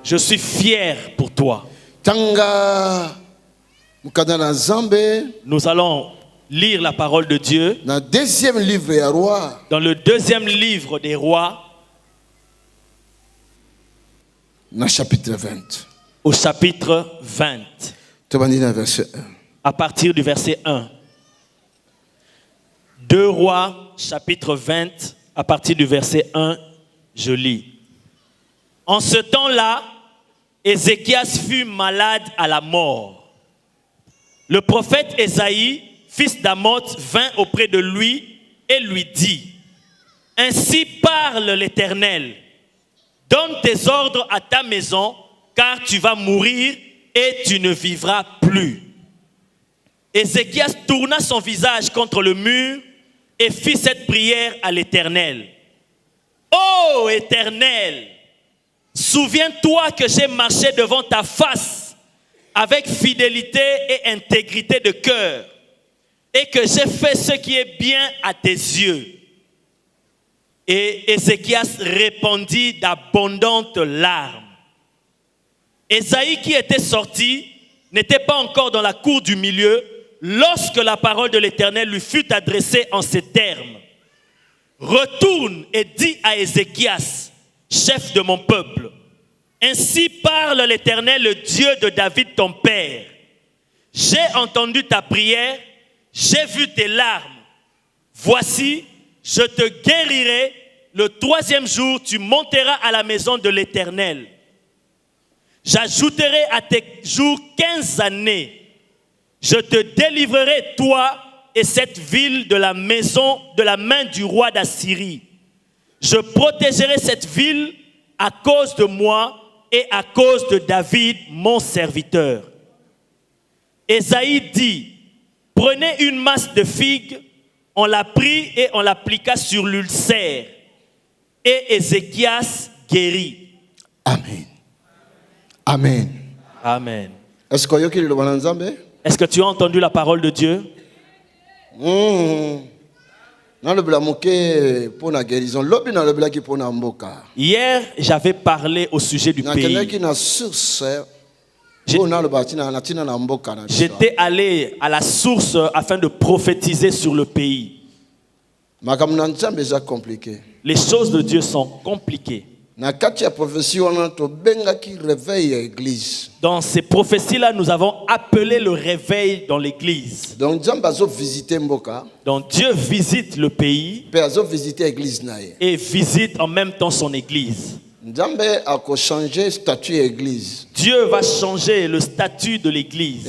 Je suis fier pour toi. Nous allons lire la parole de Dieu dans le deuxième livre des rois, chapitre 20. Au chapitre 20, à partir du verset 1. 2 Rois, chapitre 20, à partir du verset 1, je lis. En ce temps-là, Ézéchias fut malade à la mort. Le prophète Ésaïe, fils d'Amoth, vint auprès de lui et lui dit, « Ainsi parle l'Éternel, donne tes ordres à ta maison, car tu vas mourir et tu ne vivras plus. » Ézéchias tourna son visage contre le mur et fit cette prière à l'Éternel. « Ô Éternel, souviens-toi que j'ai marché devant ta face avec fidélité et intégrité de cœur et que j'ai fait ce qui est bien à tes yeux. » Et Ézéchias répandit d'abondantes larmes. Ésaïe qui était sorti n'était pas encore dans la cour du milieu lorsque la parole de l'Éternel lui fut adressée en ces termes. « Retourne et dis à Ézéchias, chef de mon peuple, ainsi parle l'Éternel, le Dieu de David ton père. J'ai entendu ta prière, j'ai vu tes larmes. Voici, je te guérirai, le 3e jour, tu monteras à la maison de l'Éternel. J'ajouterai à tes jours 15 années. Je te délivrerai, toi et cette ville, de la main du roi d'Assyrie. Je protégerai cette ville à cause de moi et à cause de David, mon serviteur. » Ésaïe dit, « Prenez une masse de figues. » On la prit et on l'appliqua sur l'ulcère. Et Ézéchias guérit. Amen. Amen. Amen. Est-ce que tu as entendu la parole de Dieu? Hier, j'avais parlé au sujet du pays. J'étais allé à la source afin de prophétiser sur le pays. Les choses de Dieu sont compliquées. Dans ces prophéties-là, nous avons appelé le réveil dans l'église. Donc Dieu visite le pays et visite en même temps son église. Dieu va changer le statut de l'église.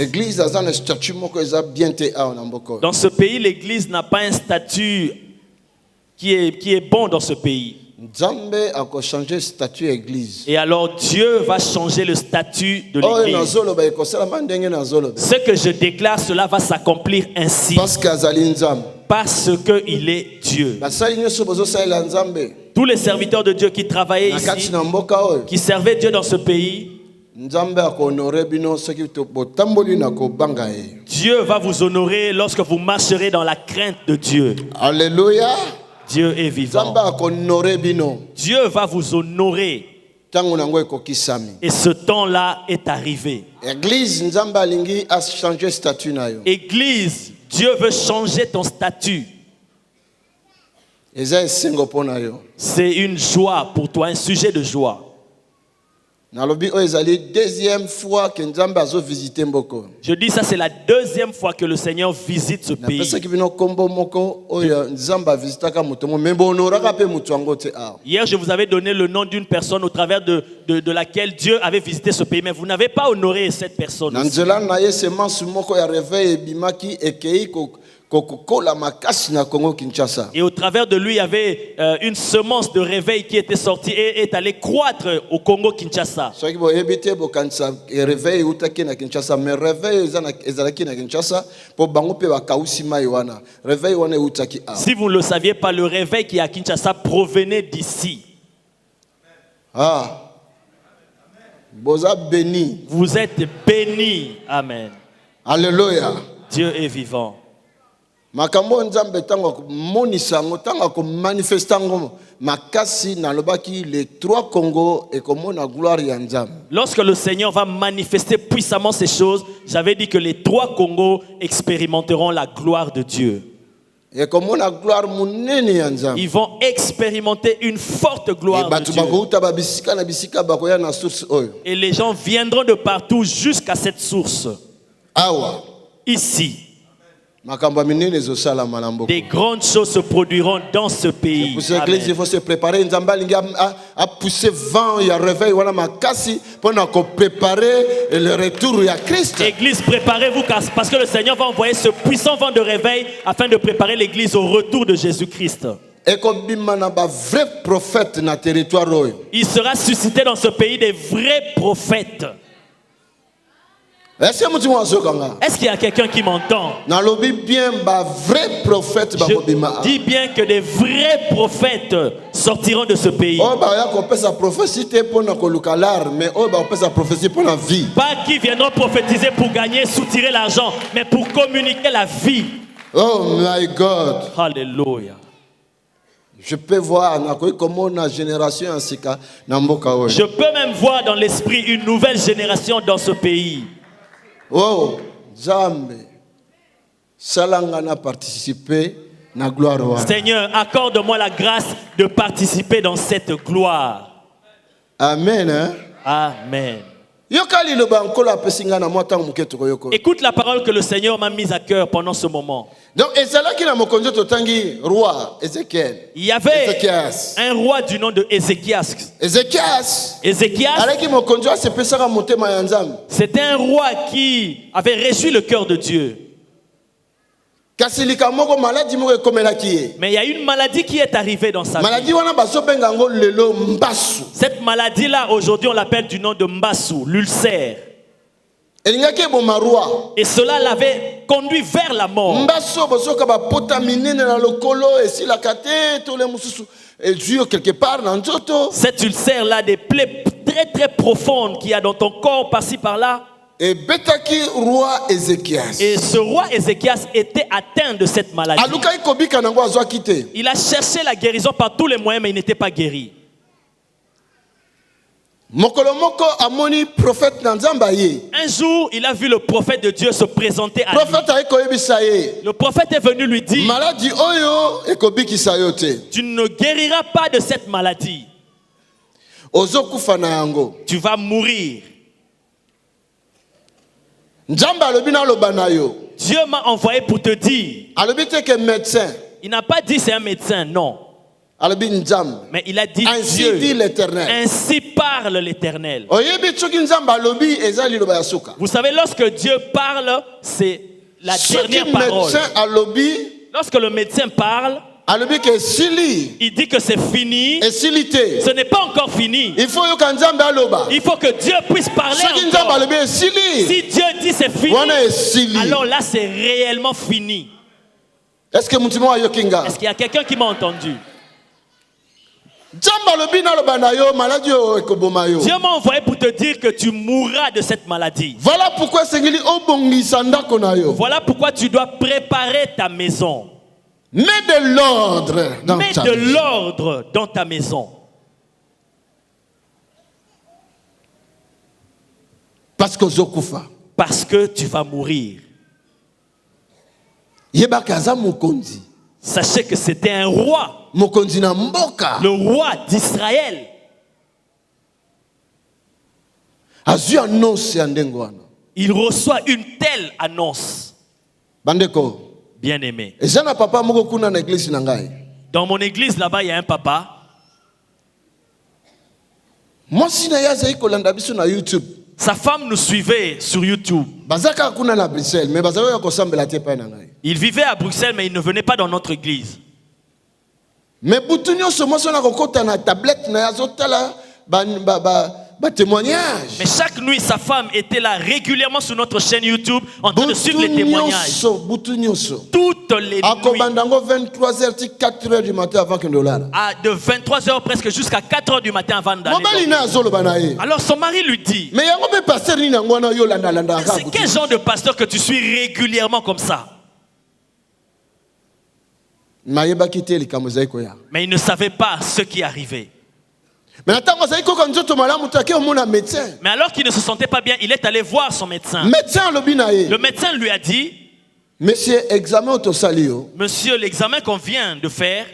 Dans ce pays, l'église n'a pas un statut qui est bon dans ce pays. Et alors Dieu va changer le statut de l'église. Ce que je déclare, cela va s'accomplir ainsi. Parce qu'il est Dieu. Tous les serviteurs de Dieu qui travaillaient ici, qui servaient Dieu dans ce pays, Dieu va vous honorer lorsque vous marcherez dans la crainte de Dieu. Alléluia. Dieu est vivant. Dieu va vous honorer. Et ce temps-là est arrivé. Église, Dieu veut changer ton statut. C'est une joie pour toi, un sujet de joie. Je dis ça, c'est la 2e fois que le Seigneur visite ce pays. Hier, je vous avais donné le nom d'une personne au travers de laquelle Dieu avait visité ce pays, mais vous n'avez pas honoré cette personne aussi. Et au travers de lui, il y avait une semence de réveil qui était sortie et est allée croître au Congo-Kinshasa. Si vous ne le saviez pas, le réveil qui est à Kinshasa provenait d'ici. Vous êtes bénis. Amen. Alléluia. Dieu est vivant. makambo nzambe tango monisa ngo tango ko manifestango makasi na lobaki les trois Congo et comme la gloire ya nzambe. Lorsque le Seigneur va manifester puissamment ces choses, j'avais dit que les trois Congos expérimenteront la gloire de Dieu. Et comme la gloire munene ya nzambe. Ils vont expérimenter une forte gloire de Dieu. Et les gens viendront de partout jusqu'à cette source. Awa. Ici. Des grandes choses se produiront dans ce pays. Pour cette église, il faut se préparer. Nzamba a poussé vent, il y a réveil, voilà makasi pour préparer le retour à Christ. Église, préparez-vous parce que le Seigneur va envoyer ce puissant vent de réveil afin de préparer l'église au retour de Jésus-Christ. Il sera suscité dans ce pays des vrais prophètes. Est-ce qu'il y a quelqu'un qui m'entend? Je dis bien que des vrais prophètes sortiront de ce pays. Pas qui viendront prophétiser pour gagner, soutirer l'argent, mais pour communiquer la vie. Oh my God. Alléluia. Je peux voir comment la génération ainsi. Je peux même voir dans l'esprit une nouvelle génération dans ce pays. Oh, Zambé, Salangana participer na gloire. Seigneur, accorde-moi la grâce de participer dans cette gloire. Amen. Hein? Amen. Écoute la parole que le Seigneur m'a mise à cœur pendant ce moment. Donc, roi Ézéchiel. Il y avait un roi du nom de Ézéchias. C'était un roi qui avait réjoui le cœur de Dieu. Mais il y a une maladie qui est arrivée dans sa vie. Cette maladie-là, aujourd'hui, on l'appelle du nom de Mbassou, l'ulcère. Et cela l'avait conduit vers la mort. Cette ulcère-là, des plaies très très profondes qu'il y a dans ton corps, par-ci par-là. Et roi Ézéchias. Et ce roi Ézéchias était atteint de cette maladie. Il a cherché la guérison par tous les moyens, mais il n'était pas guéri. Un jour, il a vu le prophète de Dieu se présenter à lui. Le prophète est venu lui dire: tu ne guériras pas de cette maladie. Tu vas mourir. Dieu m'a envoyé pour te dire. Il n'a pas dit c'est un médecin, non. Mais il a dit ainsi Dieu. Dit l'Éternel. Ainsi parle l'Éternel. Vous savez, lorsque Dieu parle, c'est la dernière parole. Lorsque le médecin parle, il dit que c'est fini. Ce n'est pas encore fini. Il faut que Dieu puisse parler encore. Si Dieu dit c'est fini, alors là c'est réellement fini. Est-ce qu'il y a quelqu'un qui m'a entendu? Dieu m'a envoyé pour te dire que tu mourras de cette maladie. Voilà pourquoi tu dois préparer ta maison. Mets de l'ordre dans ta maison. Parce que tu vas mourir. Sachez que c'était un roi. Le roi d'Israël. Il reçoit une telle annonce. Bien-aimé. Dans mon église là-bas, il y a un papa. Sa femme nous suivait sur YouTube. Il vivait à Bruxelles, mais il ne venait pas dans notre église. Mais chaque nuit, sa femme était là régulièrement sur notre chaîne YouTube en train de suivre les témoignages. Toutes les nuits. 23h, 4h du matin avant que de 23h presque jusqu'à 4h du matin avant d'aller. Alors son mari lui dit: mais c'est quel genre de pasteur que tu suis régulièrement comme ça? mayebaki te likambo ezali koya. Mais il ne savait pas ce qui arrivait. Mais ntango azali koyoka nzoto malamu take omona médecin. Mais alors qu'il ne se sentait pas bien, il est allé voir son médecin. Médecin alobi na ye. Le médecin lui a dit, Monsieur, examen otosali yo. monsieur, l'examen qu'on vient de faire,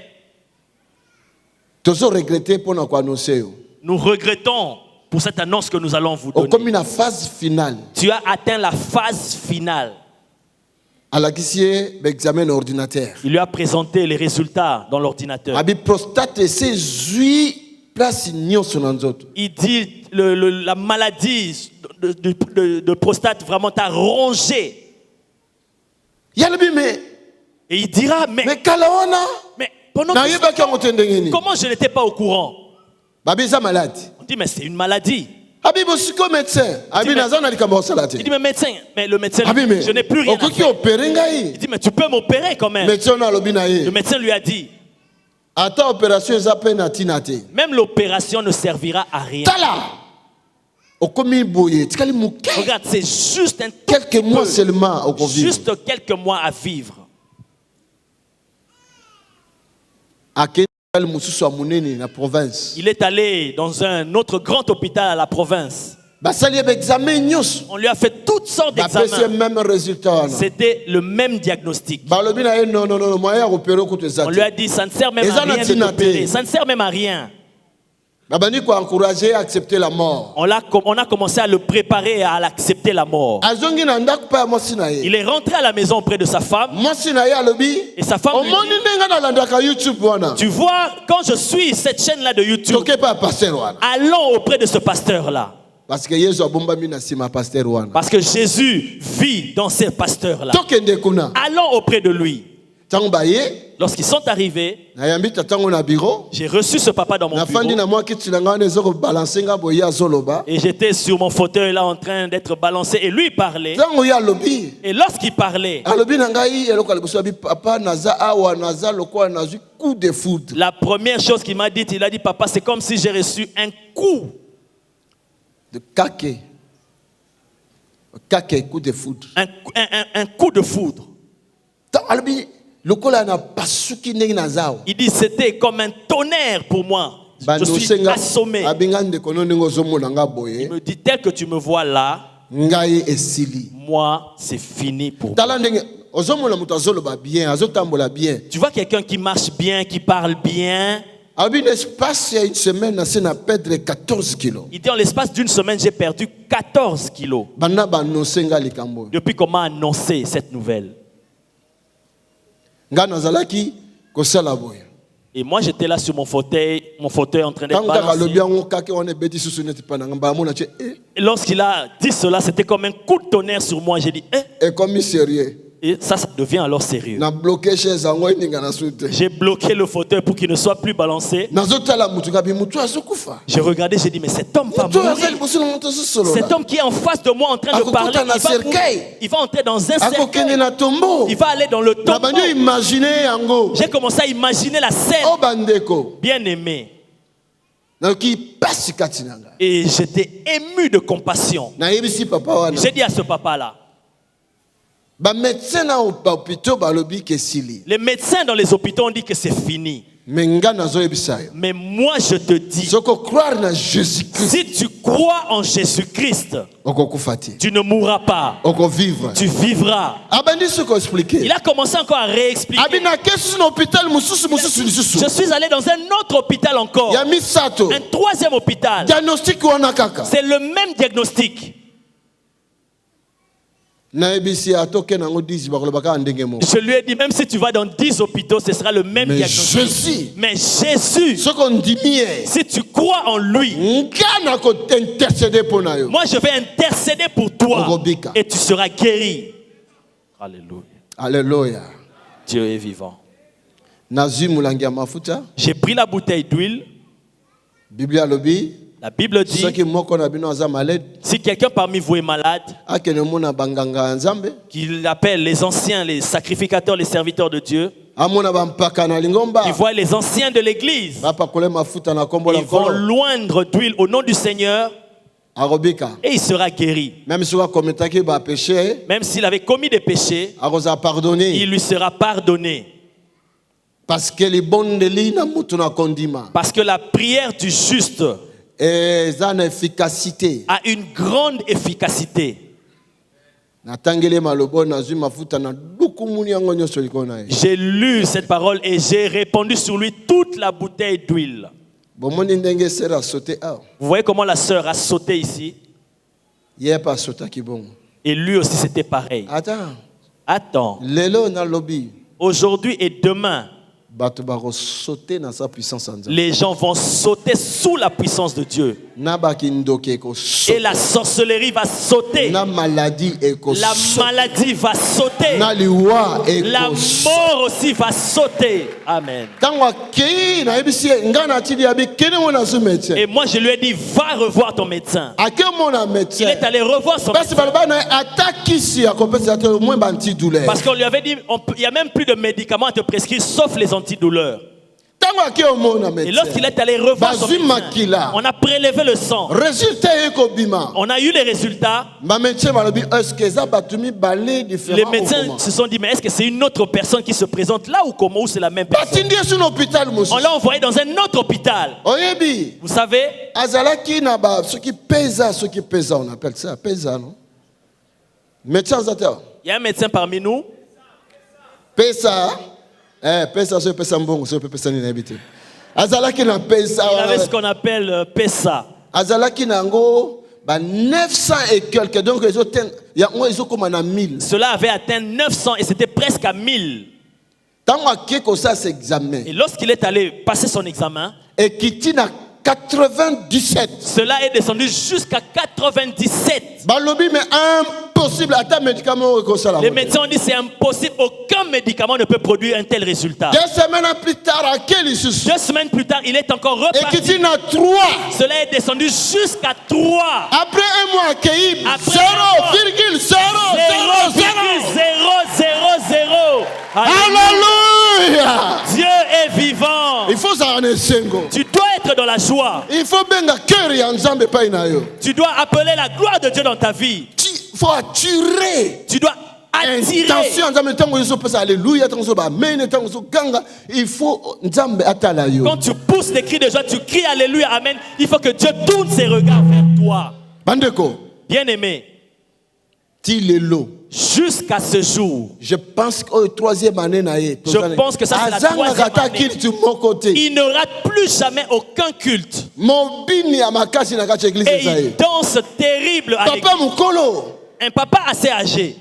Tozo regretter pour na ko annoncer yo. nous regrettons pour cette annonce que nous allons vous donner. Okomi na phase finale. Tu as atteint la phase finale. Alakisi ye examen ordinateur. Il lui a présenté les résultats dans l'ordinateur. Abi prostate se zui place nyonso na nzoto. Il dit la maladie de prostate vraiment t'a rongé. Yalbi mais Et il dira, mais kalawana pendant na que yebaki yango te ndenge nini. comment je n'étais pas au courant? Babi za malade. On dit, mais c'est une maladie. Abi bosiko médecin. Abi mais- naza na likambo salate. Il dit, mais médecin, mais le médecin, Abi mais je n'ai plus rien à okoki faire. opérer ngai. Il dit, mais tu peux m'opérer quand même. Médecin na lobi na Le ye. médecin lui a dit, Ata opération eza pe na tina te. même l'opération ne servira à rien. Tala. Okomi boye, tikali muke. Regarde, c'est juste un tout Quelques petit mois peu, seulement au Covid. juste quelques mois à vivre. Akeli mususu amunene na province. Il est allé dans un autre grand hôpital à la province. Basali ebe examen nyos. On lui a fait toutes sortes Ba pese d'examens. même résultat wana. C'était le même diagnostic. Balobi na ye non moyen opérer ko On tezati. lui a dit, ça ne sert même à Eza na rien de tina t'opérer. te. Ça ne sert même à rien. Babani ko encourager à accepter la mort. On a commencé à le préparer à accepter la mort. Azongi na ndako pa mwasi na ye. Il est rentré à la maison auprès de sa femme. Mwasi na ye alobi. Et sa femme lui Omoni dit, ndenga na landaka YouTube wana. tu vois, quand je suis cette chaîne-là de YouTube, Toke pa pasteur wana. allons auprès de ce pasteur-là. Parce que Yesu abombami na sima pasteur wana. Parce que Jésus vit dans ces pasteurs-là. Tokende kuna. Allons auprès de lui. Tango baye. Lorsqu'ils sont arrivés, Na yambi tatango na bureau. j'ai reçu ce papa dans mon Na fandi bureau. na mwa kiti na ngane zoko balancer nga boye azoloba. Et j'étais sur mon fauteuil là en train d'être balancé et lui parlait. Tango ya lobi. Et lorsqu'il parlait, Alobi na ngai eloko alibuso bi papa naza awa naza lokwa nazui coup de foudre. la première chose qu'il m'a dit, il a dit, papa, c'est comme si j'ai reçu un coup. De kake. Kake coup de foudre. Un coup de foudre. Tango alobi lokola na pasuki ndenge nazao. Il dit, c'était comme un tonnerre pour moi. Je suis assommé. Abingande kono ndenge ozomona nga Il boye. me dit, tel que tu me vois là, Ngai esili. moi, c'est fini pour moi. Tala ndenge ozomona muto azoloba bien, azotambola bien. Tu vois quelqu'un qui marche bien, qui parle bien. Abi l'espace il y a une semaine na sena perdre 14 kilos. Il dit, en l'espace d'une semaine, j'ai perdu 14 kilos. Bana ba annoncer nga likambo. Depuis qu'on m'a annoncé cette nouvelle. Nga nazalaki kosala boye. Et moi, j'étais là sur mon fauteuil en train d'être Tant que lobi balancé. yango kake on est bêtis sous net pa na ngamba mona che Et lorsqu'il a dit cela, c'était comme un coup de tonnerre sur moi. J'ai dit, et comme sérieux. et ça devient alors sérieux. Na bloqué chez zango ininga na soute. J'ai bloqué le fauteuil pour qu'il ne soit plus balancé. Nazotala mutu kabi mutu azokufa. J'ai regardé, j'ai dit, mais cet homme va Mutu mourir. azali bosolo mutu solo. Cet homme qui est en face de moi en train de Akokota parler, na il va cercueil. mourir. Il va entrer dans un Akokende cercueil. na tombeau. Il va aller dans le Na tombeau. banyo imaginer yango. J'ai commencé à imaginer la scène. O bandeko. Bien aimé. Na ki pasi katinanga. Et j'étais ému de compassion. Na yebisi papa wana. J'ai dit à ce papa-là, Ba médecin na hôpital balobi ke sili. les médecins dans les hôpitaux ont dit que c'est fini. Menga nazo yebisa yo. Mais moi, je te dis, Soko croire na Jésus-Christ. si tu crois en Jésus-Christ, Okokufati. tu ne mourras pas. Oko vivre. Tu vivras. Abandi soko expliquer. Il a commencé encore à réexpliquer. Abina kesu na hôpital mususu lisusu. Je suis allé dans un autre hôpital encore. Ya misato. Un troisième hôpital. Diagnostic wana kaka. C'est le même diagnostic. Na yebisi atoke nango 10 bakolobaka ndenge mo. Je lui ai dit, même si tu vas dans 10 hôpitaux, ce sera le même Mais diagnostic. Jésus. Mais Jésus, Soko ndimi ye. si tu crois en lui, Nga na ko intercéder pour na yo. moi je vais intercéder pour toi Okobika. et tu seras guéri. Alléluia. Alléluia. Dieu est vivant. Nazui mulangi ya mafuta. J'ai pris la bouteille d'huile. Biblia lobi. La Bible dit, Soki moko na bino aza malade. si quelqu'un parmi vous est malade, Akene mona banganga ya Nzambe. qu'il appelle les anciens, les sacrificateurs, les serviteurs de Dieu, Amona bampaka na lingomba. qui voient les anciens de l'église, Papa kole mafuta na kombo la ils vont kolo. loindre d'huile au nom du Seigneur Arobika. et il sera guéri. Même si on commettait ba péché, Même s'il avait commis des péchés, aroza pardonner. il lui sera pardonné. Parce que les bonnes lignes mutuna kondima. Parce que la prière du juste Et ça a une efficacité. a une grande efficacité. Natangele malobo nazui mafuta na duku muni yango nyonso likona ye. J'ai lu cette parole et j'ai répandu sur lui toute la bouteille d'huile. Bomoni ndenge sera sauté ah. Vous voyez comment la sœur a sauté ici? Yé pas sauté ki bon. Et lui aussi c'était pareil. Attends. Lelo na lobby. Aujourd'hui et demain, Bato bako sauter dans sa puissance en Dieu. les gens vont sauter sous la puissance de Dieu. Na baki ndoke ko Et sauter. la sorcellerie va sauter. Na maladie e ko La sauter. maladie va sauter. Na liwa e La ko sauter. mort aussi va sauter. Amen. Tango kei na ebisi ngana tidi abi kene mona su médecin. Et moi je lui ai dit, va revoir ton médecin. A ke mona Il médecin. est allé revoir son Parce médecin. que balba na attaque ici à compensateur au moins banti douleur. Parce qu'on lui avait dit, il n'y a même plus de médicaments à te prescrire sauf les antidouleurs. Tango ke mona Et médecin. lorsqu'il est allé revoir son Bazui médecin, makila. on a prélevé le sang. Résultat eko bima. On a eu les résultats. Ma médecin m'a dit est-ce que ça batumi balé différent. Les médecins se sont dit, mais est-ce que c'est une autre personne qui se présente là ou comment, ou c'est la même personne? Batindi sur l'hôpital On monsieur. l'a envoyé dans un autre hôpital. Oyebi. Vous savez, Azalaki na ba ce qui pesa on appelle ça pesa non. Médecin zateur. il y a un médecin parmi nous. Pesa pesa c'est pesa mbongo c'est pesa ni habité. Azalaki na pesa. Il avait ce qu'on appelle PESA. Azalaki nango ba 900 et quelques donc ils ont ya ils ont comme na 1000. Cela avait atteint 900 et c'était presque à 1000. Tango akeko ça c'est examen. Et lorsqu'il est allé passer son examen, Et qui na 97. cela est descendu jusqu'à 97. Balobi mais impossible à ta médicament au ça. Les médecins ont dit c'est impossible, aucun médicament ne peut produire un tel résultat. 2 semaines plus tard à quel issue? 2 semaines plus tard, il est encore Et reparti. qui na 3. Cela est descendu jusqu'à 3. Après un mois accueilli Après 0,000. 0,000. Alléluia. Dieu est vivant. Il faut ça en sengo. Tu dois être dans la joie. Il faut benga cœur ya nzambe pa inayo. Tu dois appeler la gloire de Dieu dans ta vie. Il faut attirer. Tu dois attirer. Intention nzambe tango yeso pesa alléluia tango so ba amen tango so ganga. Il faut nzambe atala yo. Quand tu pousses des cris de joie, tu cries alléluia, amen. Il faut que Dieu tourne ses regards vers toi. Bandeko. Bien-aimé, Tilelo. jusqu'à ce jour, Je pense que troisième année nae. je pense que ça c'est la troisième année. Il ne rate plus jamais aucun culte. Mobini ya makasi na kati église Et il zaye. danse terrible avec Papa mukolo. un papa assez âgé.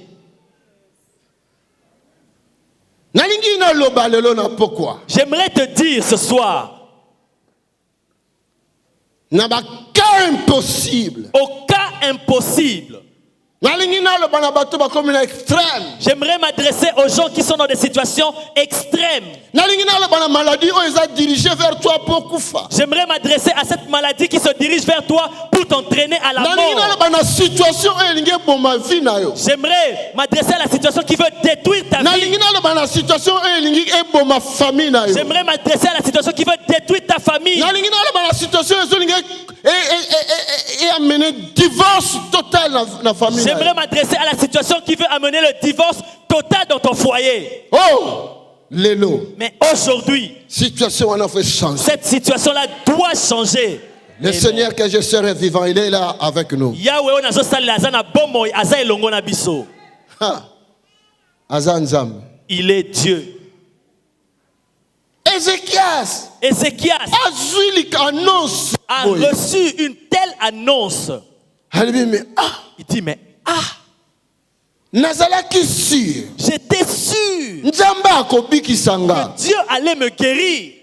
Nalingi na loba lelo na pourquoi? J'aimerais te dire ce soir, Na ba cas impossible. au cas impossible, Nalingi na loba na bato ba comme extrême. j'aimerais m'adresser aux gens qui sont dans des situations extrêmes. Nalingi na loba na maladie o eza dirigé vers toi pour kufa. J'aimerais m'adresser à cette maladie qui se dirige vers toi pour t'entraîner à la Nalingi na mort. loba na situation o elingi boma vie na yo. J'aimerais m'adresser à la situation qui veut détruire ta vie. Nalingi na loba na situation o elingi boma famille na yo. J'aimerais m'adresser à la situation qui veut détruire ta famille. Nalingi na loba na situation o elingi et amener divorce total na famille na yo. J'aimerais m'adresser à la situation qui veut amener le divorce total dans ton foyer. Oh, lelo. Mais aujourd'hui, Situation on a fait changer. cette situation-là doit changer. Le Seigneur que je serai vivant, il est là avec nous. Yahweh on azosalela aza na bomoi aza elongo na biso. Ha. Azanzam. Il est Dieu. Ézéchias Ézéchias a zui annonce. a reçu une telle annonce. Mais Il dit mais nazalaki sûr. j'étais sûr Nzamba akobiki sanga. Dieu allait me guérir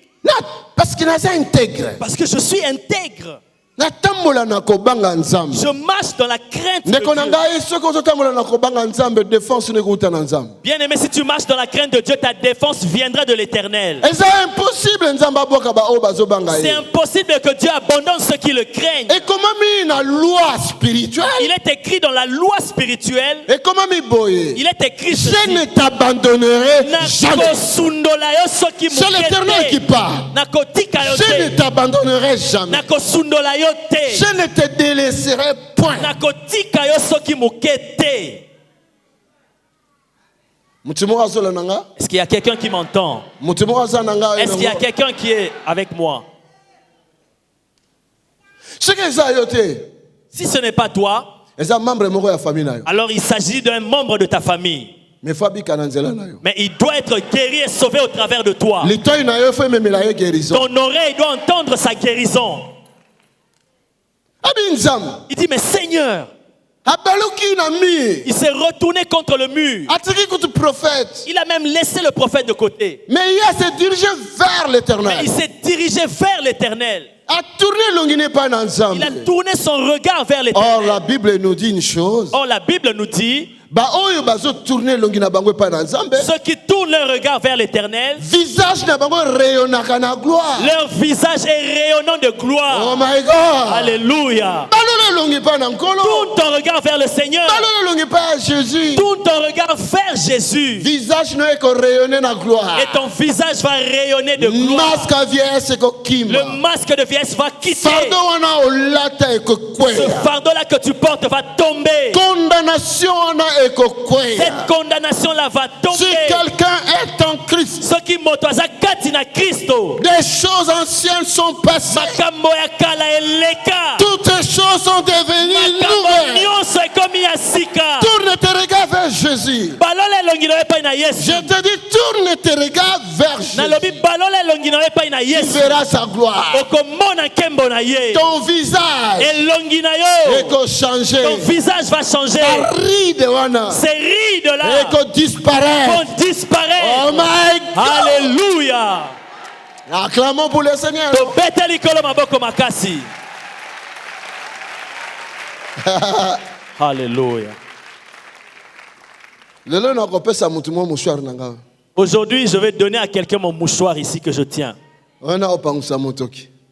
Parce que naza intègre. parce que je suis intègre. Natambola na kobanga nzambe. Je marche dans la crainte de Ndeko na Dieu. ngai soki ozotambola na kobanga nzambe défense ne kuta na nzambe. Bien-aimé, si tu marches dans la crainte de Dieu, ta défense viendra de l'Éternel. Eza impossible nzambe aboka ba o bazobanga C'est ye. impossible que Dieu abandonne ceux qui le craignent. Et comment mi na loi spirituelle? Il est écrit dans la loi spirituelle, Et comment mi boye? il est écrit Je ceci. ne t'abandonnerai jamais. Nakosundolayo soki C'est l'Éternel qui mukete. parle. Nakotika yo Je ne te. t'abandonnerai jamais. Nakosundolayo te. Je ne te délaisserai point. Nakotika yo soki mukete. Est-ce qu'il y a quelqu'un qui m'entend? Est-ce qu'il y a quelqu'un qui est avec moi? Si ce n'est pas toi, alors il s'agit d'un membre de ta famille. Mais il doit être guéri et sauvé au travers de toi. Ton oreille doit entendre sa guérison. Il dit, mais Seigneur, il s'est retourné contre le mur. Il a même laissé le prophète de côté. Mais il s'est dirigé vers l'éternel. Mais il s'est dirigé vers l'éternel. Il a tourné son regard vers l'éternel. Or, la Bible nous dit une chose. Or, la Bible nous dit, ceux qui tournent leur regard vers l'éternel, leur visage est rayonnant de gloire. Oh my God. Alléluia. Tourne ton regard vers le Seigneur. Tourne ton regard vers Jésus. Et ton visage va rayonner de gloire. Le masque de vieillesse va quitter. Ce fardeau-là que tu portes va tomber. Cette condamnation-là va tomber. Si quelqu'un est en Christ, ceux qui motoza katina Christo, des choses anciennes sont passées. Toutes les choses sont devenues nouvelles. Tourne tes regards vers Jésus. Je te dis, tourne tes regards vers Jésus. Tu verras sa gloire. Ton visage est changé. Ton visage va changer. Ces rides-là vont disparaître. Oh my God. Alléluia. Acclamons pour le Seigneur. Alléluia. Aujourd'hui, je vais donner à quelqu'un mon mouchoir ici que je tiens.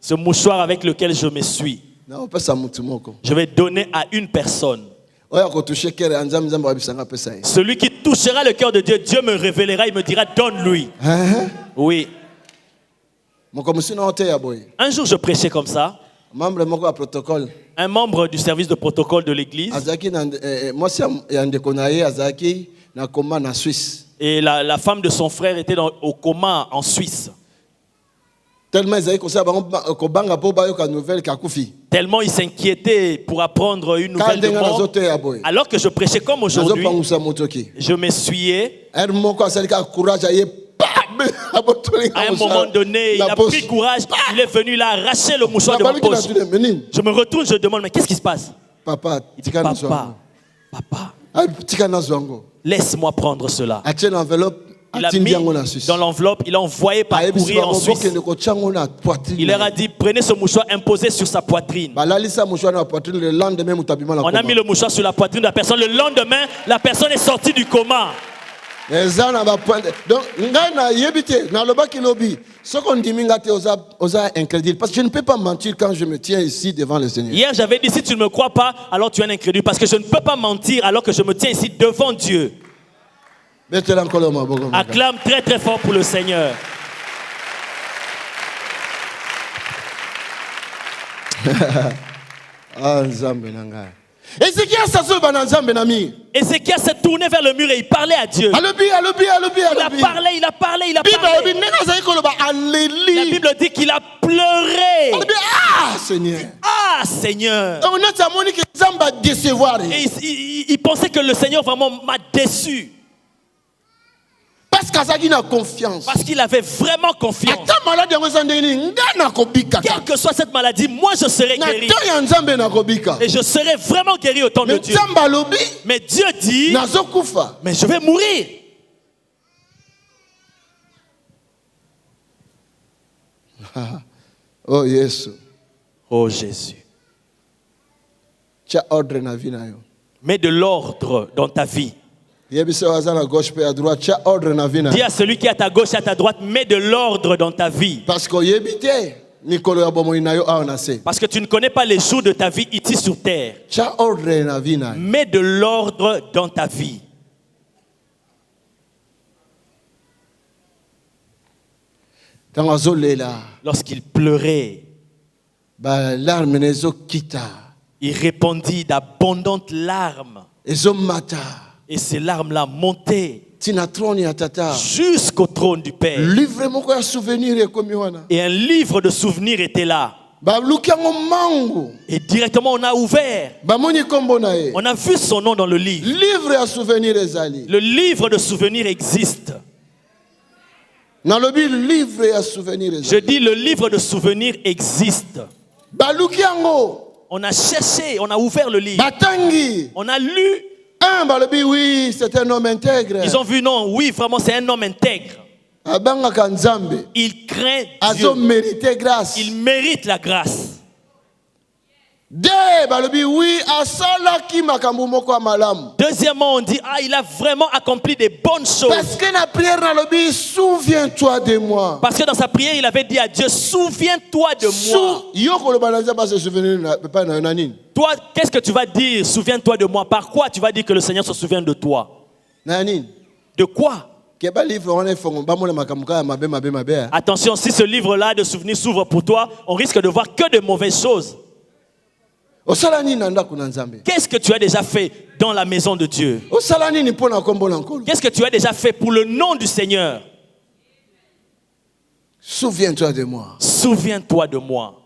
Ce mouchoir avec lequel je me suis. Je vais donner à une personne. Celui qui touchera le cœur de Dieu, Dieu me révélera, il me dira, donne-lui. Oui. Un jour, je prêchais comme ça. Un membre du service de protocole de l'église. Et la femme de son frère était au coma en Suisse. Tellement il s'inquiétait pour apprendre une nouvelle de mort. Alors que je prêchais comme aujourd'hui, je m'essuyais. À un moment donné, il a pris courage, il est venu, il a arraché le mouchoir de ma poche. Je me retourne, je demande, mais qu'est-ce qui se passe? Papa, laisse-moi prendre cela. Il a mis dans l'enveloppe, il a envoyé par courrier en Suisse. Il leur a dit, prenez ce mouchoir, imposé sur sa poitrine. On a mis le mouchoir sur la poitrine de la personne. Le lendemain, la personne est sortie du coma. Donc, parce que je ne peux pas mentir quand je me tiens ici devant le Seigneur. Hier, j'avais dit, si tu ne me crois pas, alors tu es un incrédule. Parce que je ne peux pas mentir alors que je me tiens ici devant Dieu. Acclame très très fort pour le Seigneur. Ézéchias s'est tourné vers le mur et il parlait à Dieu. Il a parlé. La Bible dit qu'il a pleuré. Ah Seigneur. Et il pensait que le Seigneur vraiment m'a déçu. Parce qu'il avait vraiment confiance. Quelle que soit cette maladie, moi je serai guéri. Et je serai vraiment guéri au temps de Dieu. Mais Dieu dit, mais je vais mourir. Oh Jésus. Oh Jésus. Mets de l'ordre dans ta vie. Dis à celui qui est à ta gauche et à ta droite, mets de l'ordre dans ta vie. Parce que tu ne connais pas les jours de ta vie ici sur terre. Mets de l'ordre dans ta vie. Lorsqu'il pleurait, il répandit d'abondantes larmes. Et ces larmes-là montaient. jusqu'au trône du Père. Et un livre de souvenirs était là. Et directement on a ouvert. On a vu son nom dans le livre. Le livre de souvenirs existe. Je dis le livre de souvenirs existe. On a cherché, on a ouvert le livre. On a lu. Oui, c'est un homme intègre. Ils ont vu non, oui, vraiment c'est un homme intègre. Il craint Dieu. Il mérite la grâce. Deuxièmement, on dit il a vraiment accompli des bonnes choses. Parce que la prière dans le but, souviens-toi de moi. Parce que dans sa prière, il avait dit à Dieu, souviens-toi de moi. Toi, qu'est-ce que tu vas dire, souviens-toi de moi? Par quoi tu vas dire que le Seigneur se souvient de toi? De quoi? Attention, si ce livre-là de souvenirs s'ouvre pour toi, on risque de voir que de mauvaises choses. Qu'est-ce que tu as déjà fait dans la maison de Dieu? Qu'est-ce que tu as déjà fait pour le nom du Seigneur? Souviens-toi de moi. Souviens-toi de moi.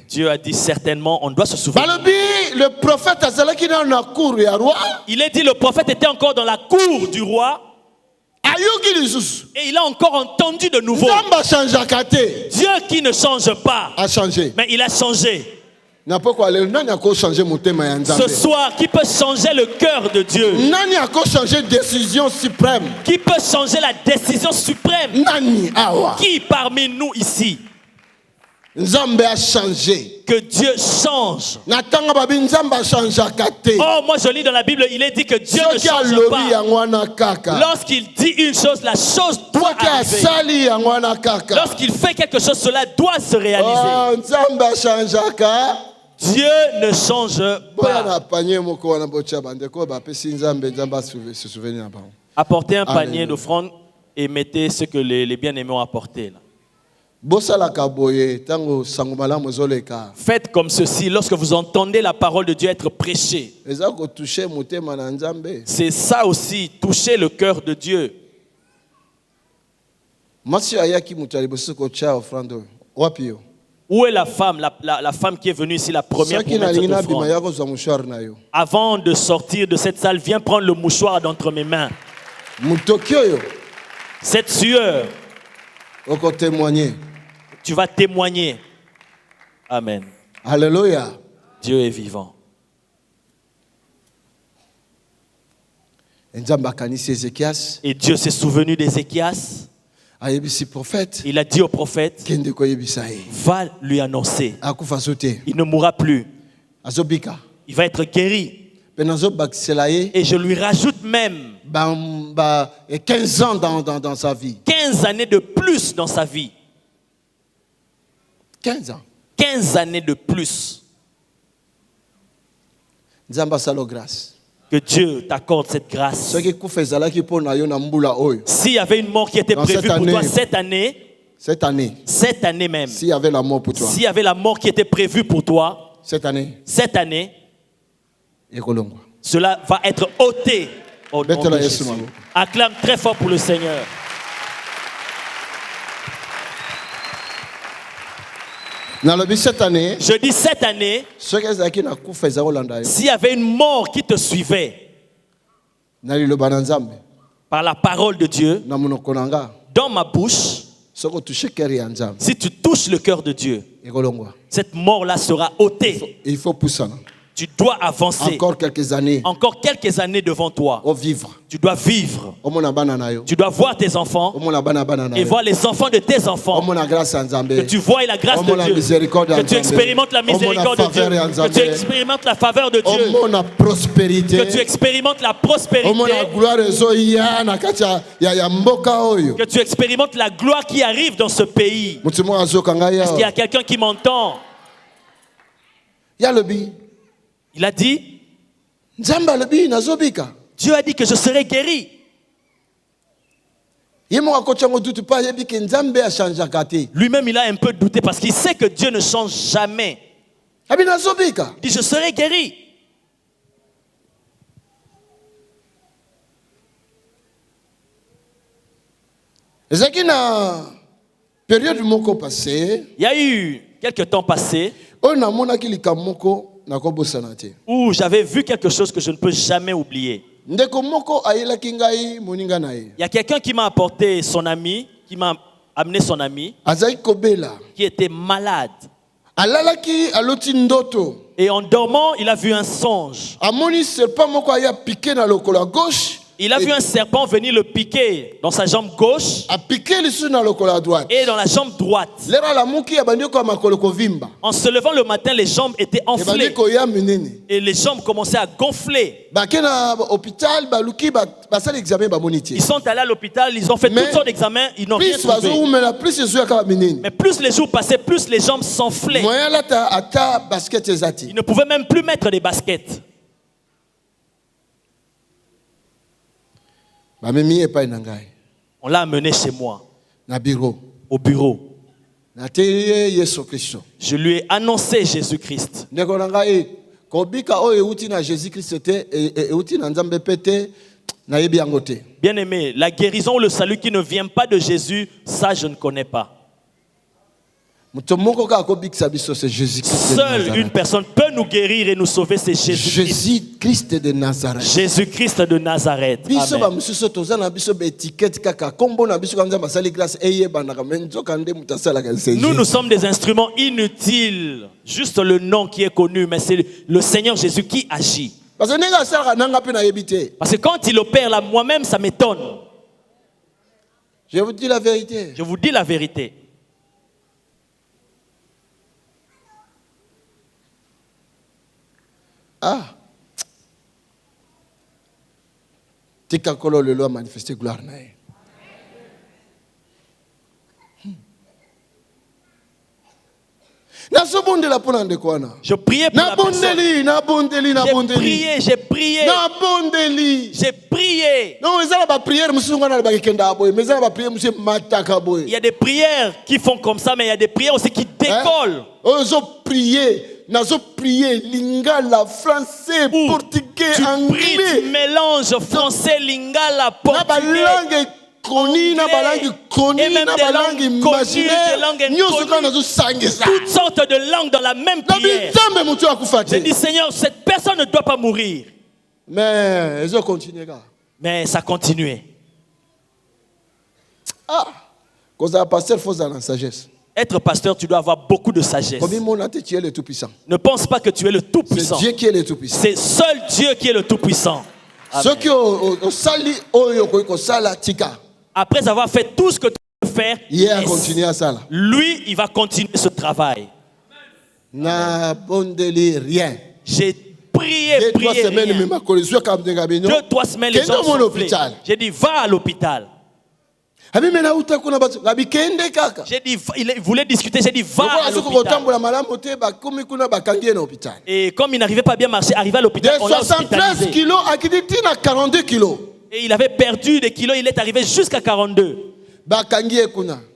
Dieu a dit certainement, on doit se souvenir. Le prophète, il est dit le prophète était encore dans la cour du roi. Et il a encore entendu de nouveau. Dieu qui ne change pas a changé. Mais il a changé. Ce soir, qui peut changer le cœur de Dieu? Qui peut changer la décision suprême? Qui parmi nous ici? Nzambe a changé. Que Dieu change. Oh, moi je lis dans la Bible, il est dit que Dieu ne change pas. Lorsqu'il dit une chose, la chose doit arriver. Lorsqu'il fait quelque chose, cela doit se réaliser. Dieu ne change pas. Apportez un panier d'offrandes et mettez ce que les bien-aimés ont apporté là. Faites comme ceci lorsque vous entendez la parole de Dieu être prêchée. C'est ça aussi, toucher le cœur de Dieu. Où est la femme, la femme qui est venue ici la première pour mettre cette offrande? Avant de sortir de cette salle, viens prendre le mouchoir d'entre mes mains. Cette sueur, tu vas témoigner. Amen. Alléluia. Dieu est vivant. Et Dieu s'est souvenu d'Ézéchias. Il a dit au prophète, va lui annoncer. Il ne mourra plus. Il va être guéri. Et je lui rajoute même 15 ans dans sa vie. 15 années de plus dans sa vie. 15 ans. 15 années de plus. Que Dieu t'accorde cette grâce. S'il y avait une mort qui était prévue pour toi cette année même, s'il y avait la mort pour toi, s'il y avait la mort qui était prévue pour toi cette année, cela va être ôté. Acclame très fort pour le Seigneur. Cette année, je dis cette année, s'il y avait une mort qui te suivait par la parole de Dieu, dans ma bouche, si tu touches le cœur de Dieu, cette mort-là sera ôtée. Il faut pousser. Tu dois avancer. Encore quelques années. Encore quelques années devant toi. Vivre. Tu dois vivre. Tu dois voir tes enfants et voir les enfants de tes enfants. Que tu vois la grâce de Dieu. Que tu expérimentes la miséricorde de Dieu. Que tu expérimentes la faveur de Dieu. Que tu expérimentes la prospérité. Que tu expérimentes la gloire qui arrive dans ce pays. Est-ce qu'il y a quelqu'un qui m'entend? Il a dit, Dieu a dit que je serai guéri. Lui-même, il a un peu douté parce qu'il sait que Dieu ne change jamais. Il dit, je serai guéri. Il y a eu quelques temps passés où j'avais vu quelque chose que je ne peux jamais oublier. Il y a quelqu'un qui m'a apporté son ami, qui m'a amené son ami, qui était malade. Et en dormant, il a vu un songe. Il a vu un serpent venir le piquer dans sa jambe gauche et dans la jambe droite. En se levant le matin, les jambes étaient enflées et les jambes commençaient à gonfler. Ils sont allés à l'hôpital, ils ont fait toutes sortes d'examens, ils n'ont rien trouvé. Mais plus les jours passaient, plus les jambes s'enflaient. Ils ne pouvaient même plus mettre des baskets. On l'a amené chez moi, au bureau. Je lui ai annoncé Jésus-Christ. Bien-aimé, la guérison ou le salut qui ne vient pas de Jésus, ça je ne connais pas. Seule une personne peut nous guérir et nous sauver, c'est Jésus-Christ de Nazareth. Jésus-Christ de Nazareth. Amen. Nous sommes des instruments inutiles. Juste le nom qui est connu, mais c'est le Seigneur Jésus qui agit. Parce que quand il opère là, moi-même, ça m'étonne. Je vous dis la vérité. Je vous dis la vérité. Ah. Tikakolo le loi manifester gloire na. Je priais pour la personne. J'ai prié. Non, il y a des prières qui font comme ça, mais il y a des prières aussi qui décollent. Nazo prier lingala, français, portugais, anglais. Tu mélanges français, lingala, portugais, anglais, et même des langues connues, des langues inconnues. Toutes sortes de langues dans la même prière. J'ai dit, Seigneur, cette personne ne doit pas mourir. Mais ça continuait. Ah, quand un pasteur, il faut avoir la sagesse. Être pasteur, tu dois avoir beaucoup de sagesse. Ne pense pas que tu es le Tout-Puissant. C'est Dieu qui est le Tout-Puissant. C'est seul Dieu qui est le Tout-Puissant. Après avoir fait tout ce que tu peux faire, lui, il va continuer ce travail. J'ai prié. 2-3 semaines, les gens sont appelés. J'ai dit, va à l'hôpital. J'ai dit, il voulait discuter, j'ai dit, va à l'hôpital. Et comme il n'arrivait pas à bien marcher, arrivé à l'hôpital, on l'a hospitalisé. Et il avait perdu des kilos, il est arrivé jusqu'à 42.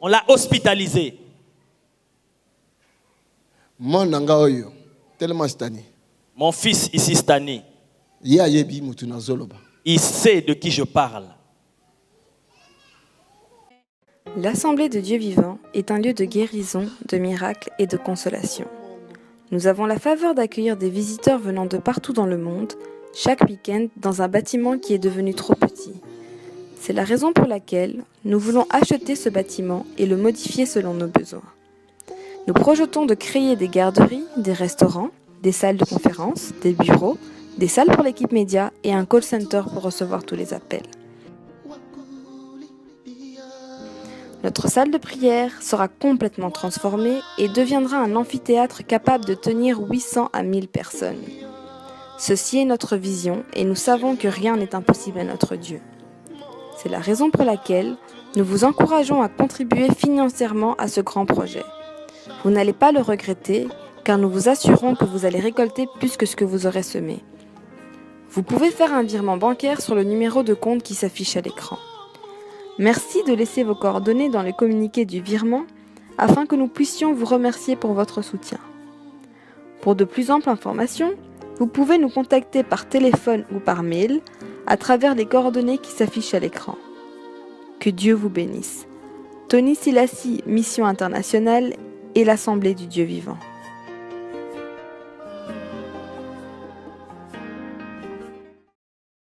On l'a hospitalisé. Mon fils ici, Stani, il sait de qui je parle. L'Assemblée de Dieu vivant est un lieu de guérison, de miracles et de consolation. Nous avons la faveur d'accueillir des visiteurs venant de partout dans le monde, chaque week-end dans un bâtiment qui est devenu trop petit. C'est la raison pour laquelle nous voulons acheter ce bâtiment et le modifier selon nos besoins. Nous projetons de créer des garderies, des restaurants, des salles de conférence, des bureaux, des salles pour l'équipe média et un call center pour recevoir tous les appels. Notre salle de prière sera complètement transformée et deviendra un amphithéâtre capable de tenir 800 à 1000 personnes. Ceci est notre vision et nous savons que rien n'est impossible à notre Dieu. C'est la raison pour laquelle nous vous encourageons à contribuer financièrement à ce grand projet. Vous n'allez pas le regretter car nous vous assurons que vous allez récolter plus que ce que vous aurez semé. Vous pouvez faire un virement bancaire sur le numéro de compte qui s'affiche à l'écran. Merci de laisser vos coordonnées dans le communiqué du virement afin que nous puissions vous remercier pour votre soutien. Pour de plus amples informations, vous pouvez nous contacter par téléphone ou par mail à travers les coordonnées qui s'affichent à l'écran. Que Dieu vous bénisse. Tony Silassi, Mission Internationale et l'Assemblée du Dieu Vivant.